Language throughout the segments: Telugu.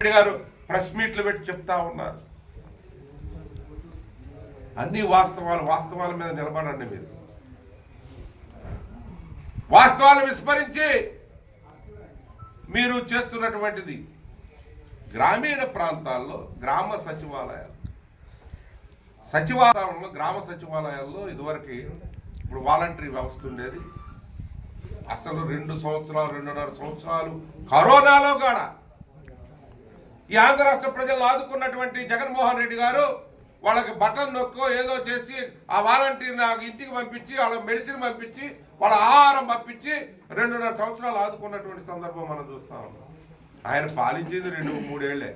రెడ్డి గారు ప్రెస్ మీట్లు పెట్టి చెప్తా ఉన్నారు. అన్ని వాస్తవాల మీద నిలబడండి. మీరు వాస్తవాలు విస్మరించి మీరు చేస్తున్నటువంటిది గ్రామీణ ప్రాంతాల్లో గ్రామ సచివాలయంలో గ్రామ సచివాలయాల్లో ఇదివరకు ఇప్పుడు వాలంటరీ వ్యవస్థ ఉండేది. అసలు 2 సంవత్సరాలు 2.5 సంవత్సరాలు కరోనాలో కూడా ఈ ఆంధ్ర రాష్ట్ర ప్రజలను ఆదుకున్నటువంటి జగన్మోహన్ రెడ్డి గారు వాళ్ళకి బటన్ నొక్కో ఏదో చేసి ఆ వాలంటీర్ నాకు ఇంటికి పంపించి వాళ్ళ మెడిసిన్ పంపించి వాళ్ళ ఆహారం పంపించి 2.5 సంవత్సరాలు ఆదుకున్నటువంటి సందర్భం మనం చూస్తా ఉన్నాం. ఆయన పాలించింది 2-3 ఏళ్లే.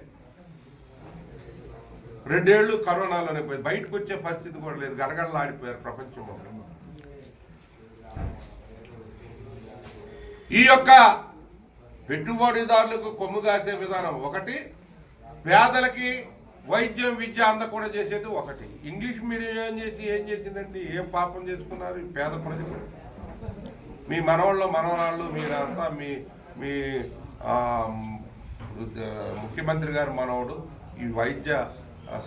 2 ఏళ్ళు కరోనాలోనే పోయి బయటకు వచ్చే పరిస్థితి కూడా లేదు. గడగడలాడిపోయారు ప్రపంచంలో. ఈ యొక్క పెట్టుబడిదారులకు కొమ్ము కాసే విధానం ఒకటి, పేదలకి వైద్యం విద్య అందకుండా చేసేది ఒకటి. ఇంగ్లీష్ మీడియం ఏం చేసిందండి? ఏం పాపం చేసుకున్నారు ఈ పేద ప్రజలు? మీ మనవాళ్ళు మనవరాళ్ళు మీరంతా మీ ముఖ్యమంత్రి గారి మనవడు, ఈ వైద్య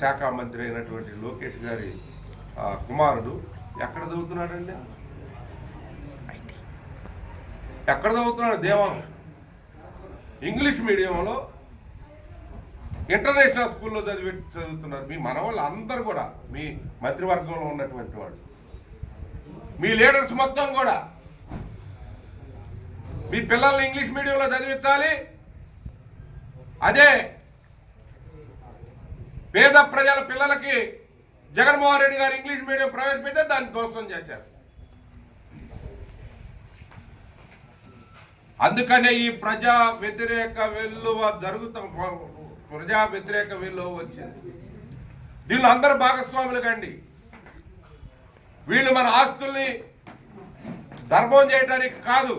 శాఖ మంత్రి అయినటువంటి లోకేష్ గారి కుమారుడు ఎక్కడ చదువుతున్నాడండి? ఎక్కడ చదువుతున్నాడు? దేవాంశ్ ఇంగ్లీష్ మీడియంలో ఇంటర్నేషనల్ స్కూల్లో చదువుతున్నారు. మీ మనవాళ్ళు అందరూ కూడా, మీ మంత్రివర్గంలో ఉన్నటువంటి వాళ్ళు, మీ లీడర్స్ మొత్తం కూడా మీ పిల్లల్ని ఇంగ్లీష్ మీడియంలో చదివించాలి. అదే పేద ప్రజల పిల్లలకి జగన్మోహన్ రెడ్డి గారు ఇంగ్లీష్ మీడియం ప్రవేశపెడితే దాన్ని ధ్వంసం చేశారు. అందుకనే ఈ ప్రజా వ్యతిరేక వెల్లువ వచ్చింది. దీనిలో అందరూ భాగస్వాములు కండి. వీళ్ళు మన ఆస్తుల్ని ధర్మం చేయడానికి కాదు,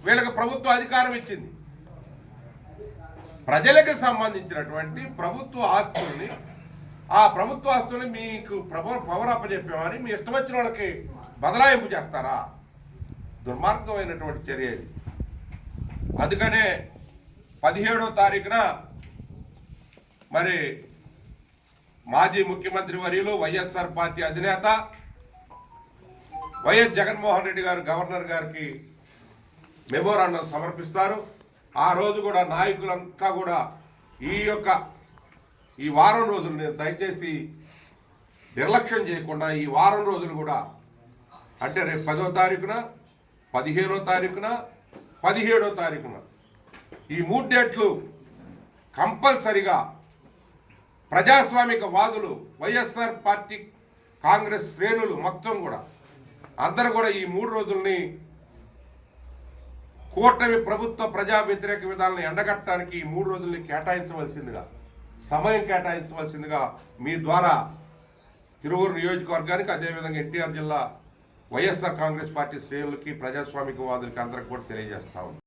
వీళ్ళకి ప్రభుత్వ అధికారం ఇచ్చింది. ప్రజలకు సంబంధించినటువంటి ప్రభుత్వ ఆస్తుల్ని, ఆ ప్రభుత్వ ఆస్తుల్ని మీకు పవర్ అప్పచెప్పామని మీ ఇష్టం వచ్చిన వాళ్ళకి బదలాయింపు చేస్తారా? దుర్మార్గమైనటువంటి చర్య ఇది. అందుకనే 17వ తారీఖున మరి మాజీ ముఖ్యమంత్రి వర్యులు వైఎస్ఆర్ పార్టీ అధినేత వైఎస్ జగన్మోహన్ రెడ్డి గారు గవర్నర్ గారికి మెమోరాండం సమర్పిస్తారు. ఆ రోజు కూడా నాయకులంతా కూడా ఈ వారం రోజులు దయచేసి నిర్లక్ష్యం చేయకుండా ఈ వారం రోజులు కూడా, అంటే రేపు 10వ తారీఖున, 15వ తారీఖున, 17వ తారీఖున ఈ 3 డేట్లు కంపల్సరిగా ప్రజాస్వామిక వాదులు, వైఎస్ఆర్ పార్టీ కాంగ్రెస్ శ్రేణులు మొత్తం కూడా అందరూ కూడా ఈ 3 రోజుల్ని కూటమి ప్రభుత్వ ప్రజా వ్యతిరేక విధానాలను ఎండగట్టడానికి ఈ 3 రోజుల్ని సమయం కేటాయించవలసిందిగా మీ ద్వారా తిరువూరు నియోజకవర్గానికి, అదేవిధంగా ఎన్టీఆర్ జిల్లా వైఎస్ఆర్ కాంగ్రెస్ పార్టీ శ్రేణులకి, ప్రజాస్వామిక వాదులకి అందరికి కూడా తెలియజేస్తా ఉంది.